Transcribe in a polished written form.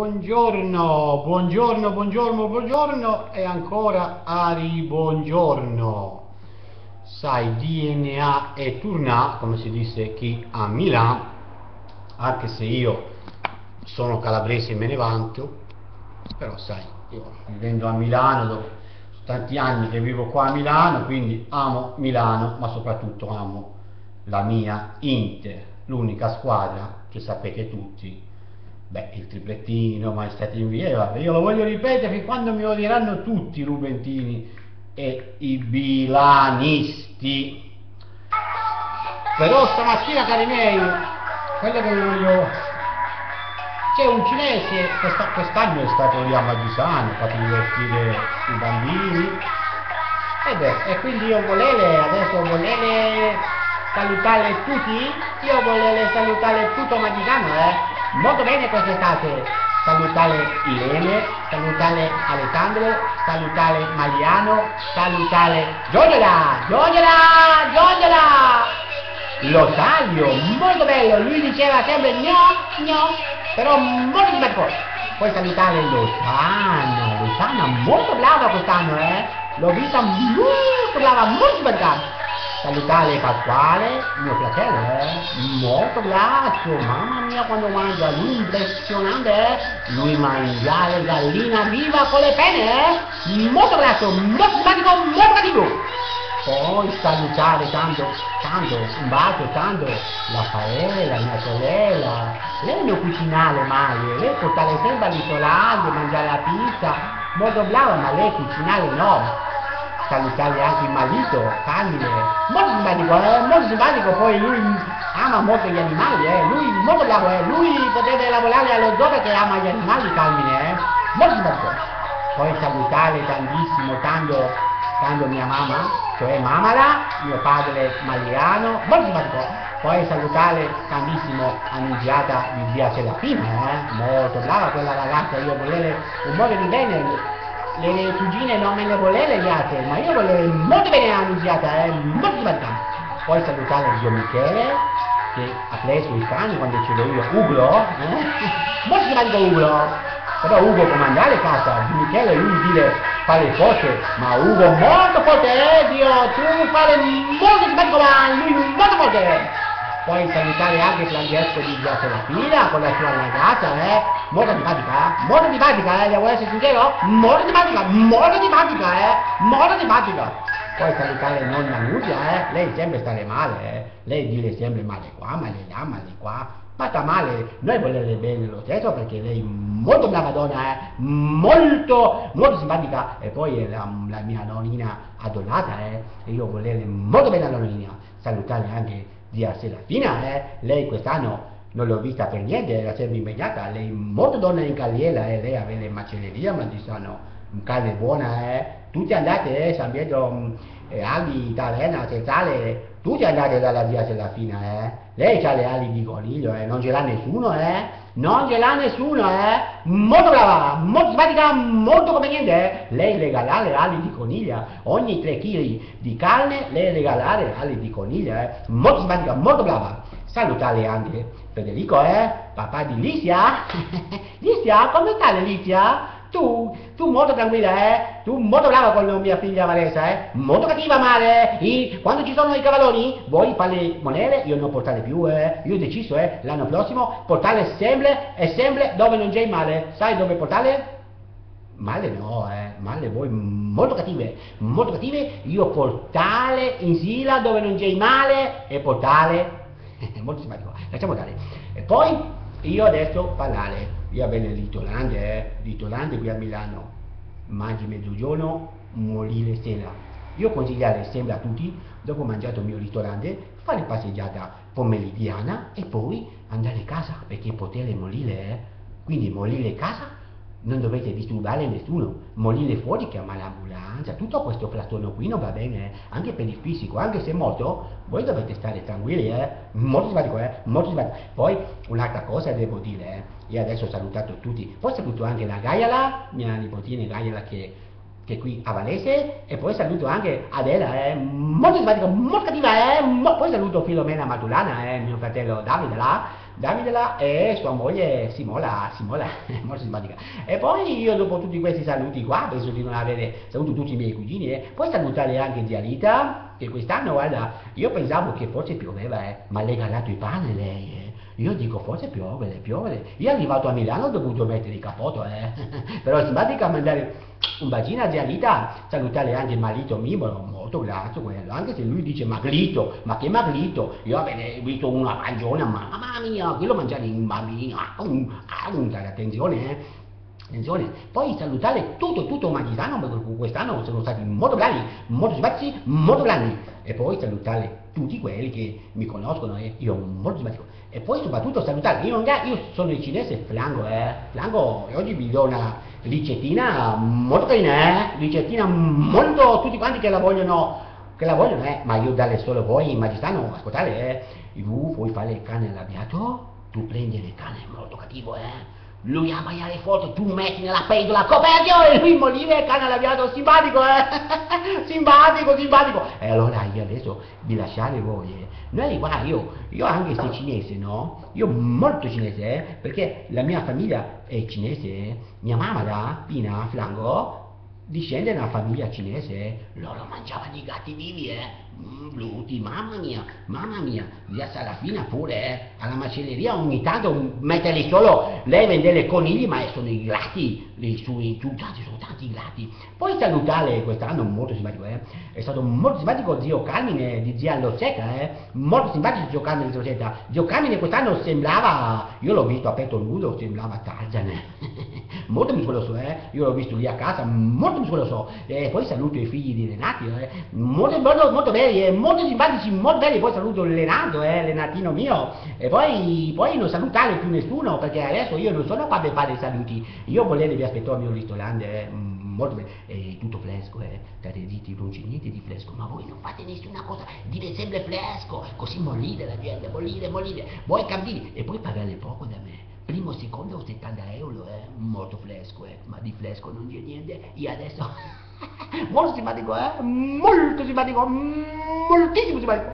Buongiorno, buongiorno, buongiorno, buongiorno e ancora Ari, buongiorno. Sai, DNA e Tournà, come si dice qui a Milano, anche se io sono calabrese e me ne vanto, però sai, io vivendo a Milano, dopo tanti anni che vivo qua a Milano, quindi amo Milano, ma soprattutto amo la mia Inter, l'unica squadra che sapete tutti. Beh, il triplettino, mai stato in via, io lo voglio ripetere che quando mi odieranno tutti i rubentini e i bilanisti. Però stamattina, cari miei, quello che voglio... C'è un cinese, quest'anno è stato lì a Magisano, ha fatto divertire i bambini. E quindi io adesso volevo salutare tutti, io volevo salutare tutto Magisano, molto bene quest'estate, salutare Irene, salutare Alessandro, salutare Mariano, salutare Giorgiola, lo taglio, molto bello, lui diceva sempre però molto simpatico. Poi salutare Lozana, molto brava quest'anno, l'ho vista molto brava, molto simpatica. Salutare Pasquale, mio fratello, molto grasso, mamma mia quando mangia, lui impressionante, lui mangiare gallina viva con le penne, molto grasso, molto simpatico, molto cattivo. Poi salutare tanto, un bacio, tanto, Raffaella, mia sorella, lei non cucinare mai, lei portare sempre all'isolante, mangiare la pizza, molto brava, ma lei cucinare no. Salutare anche il marito, Camille, molto simpatico, poi lui ama molto gli animali, lui molto bravo, lui potrebbe lavorare allo zoo perché ama gli animali, Carmine, molto simpatico. Poi salutare tantissimo, tanto mia mamma, cioè Mamala, mio padre Mariano, molto simpatico. Poi salutare tantissimo Annunziata di via Serafina, molto brava quella ragazza, io volevo un modo di bene. Le cugine non me le voleva gli altri, ma io volevo molto bene Annunziata, molto simpatica. Poi salutare zio Michele, che ha preso i cani quando ce l'ho io, Ugo, molto simpatico Ugo, però Ugo comandare casa, zio Michele lui dire fare forte, ma Ugo molto forte, Dio, tu fare molto simpatico, ma lui molto forte. Poi salutare anche Francesco di via Serafina con la sua ragazza, molto simpatica, devo essere sincero, molto simpatica. Poi salutare nonna Nubia, lei sempre stare male, lei dire sempre male qua, male qua, ma sta male, noi volere bene lo stesso perché lei è molto brava donna, molto simpatica, e poi è la mia nonnina adorata, e io volevo molto bene la nonnina. Salutare anche zia Serafina, lei quest'anno non l'ho vista per niente, era sempre impegnata, lei molto donna in carriera, lei aveva le macellerie, ma ci sono carne buona, tutti andate, San Pietro, ali, Taverna, Centrale, tutti andate dalla zia Serafina, lei ha le ali di coniglio, non ce l'ha nessuno, molto brava, molto simpatica, molto conveniente, lei regala le ali di coniglia, ogni 3 kg di carne lei regala le ali di coniglia, molto simpatica, molto brava. Salutare anche Federico, papà di Licia. Licia, come stai Licia? Tu molto tranquilla, tu molto brava con mia figlia Vanessa, molto cattiva male, quando ci sono i cavalloni, vuoi fare le monete, io non portare più, io ho deciso, l'anno prossimo, portare sempre dove non c'è male, sai dove portare? Male no, male voi molto cattive, io portare in sila dove non c'è male e portare, molto simpatico, lasciamo dare, e poi io adesso parlare, io avevo il Ritolante qui a Milano, mangi mezzogiorno, morire sera. Io consigliare sempre a tutti, dopo mangiato il mio ristorante, fare passeggiata pomeridiana e poi andare a casa, perché poter morire, quindi morire a casa non dovete disturbare nessuno, morire fuori, chiamare l'ambulanza, tutto questo platone qui non va bene, anche per il fisico, anche se è morto, voi dovete stare tranquilli, molto simpatico, molto simpatico. Poi un'altra cosa devo dire, io adesso ho salutato tutti, poi saluto anche la Gaiala, mia nipotina Gaiala che che è qui a Valese, e poi saluto anche Adela, molto simpatica, molto cattiva, poi saluto Filomena Matulana, mio fratello Davide là, e sua moglie Simola, molto simpatica. E poi io dopo tutti questi saluti qua, penso di non avere, saluto tutti i miei cugini, poi salutare anche zia Rita, che quest'anno, guarda, io pensavo che forse pioveva, ma lei ha dato i pane lei, Io dico forse piove. Io arrivato a Milano ho dovuto mettere il cappotto, Però è simpatica mandare un bacino a zia Rita, salutare anche il marito mio, molto grazie quello, anche se lui dice magrito, ma che magrito? Io avevo visto una ragione, mamma mia, quello mangiare in bambino, attenzione, attenzione. Poi salutare tutto Magitano, perché quest'anno sono stati molto bravi, molto simpatici, molto grandi. E poi salutare tutti quelli che mi conoscono, io molto simpatico. E poi soprattutto salutare, io sono il cinese Flango, Flango, e oggi vi do una ricettina molto carina, ricettina molto, tutti quanti che la vogliono, ma io dalle solo voi, Magistano, ascoltate, tu puoi fare il cane arrabbiato, tu prendi il cane molto cattivo, lui a mangiare forte, tu metti nella pentola coperchio e lui morire, il cane arrabbiato, simpatico, simpatico. E allora io adesso vi lasciate voi, Noi, guarda, io anche se cinese, no? Io molto cinese, perché la mia famiglia è cinese, mia mamma da Pina, Flango, discende da una famiglia cinese, loro mangiavano i gatti vivi, brutti, mamma mia, via Sarafina pure, alla macelleria ogni tanto metterli solo, lei vende le conigli, ma sono i gatti, sono tanti gatti. Poi salutare quest'anno, molto simpatico, è stato molto simpatico zio Carmine di zia Lozetta, molto simpatico zio Carmine di Lozetta. Zio Carmine quest'anno sembrava, io l'ho visto a petto nudo, sembrava Tarzan, molto muscoloso, io l'ho visto lì a casa, molto muscoloso. E poi saluto i figli di Renati, molto belli, molto simpatici, molto belli. Poi saluto Lenato, Lenatino mio. E poi non salutare più nessuno, perché adesso io non sono qua per fare i saluti. Io volete vi aspetto al mio ristorante, molto bene, tutto fresco, state zitti, non c'è niente di fresco, ma voi non fate nessuna cosa, dite sempre fresco, così mollite la gente, mollite, voi capite, e poi pagate poco da me. Primo, secondo, 70 euro, molto fresco, ma di fresco non c'è niente, io adesso, molto simpatico, moltissimo simpatico.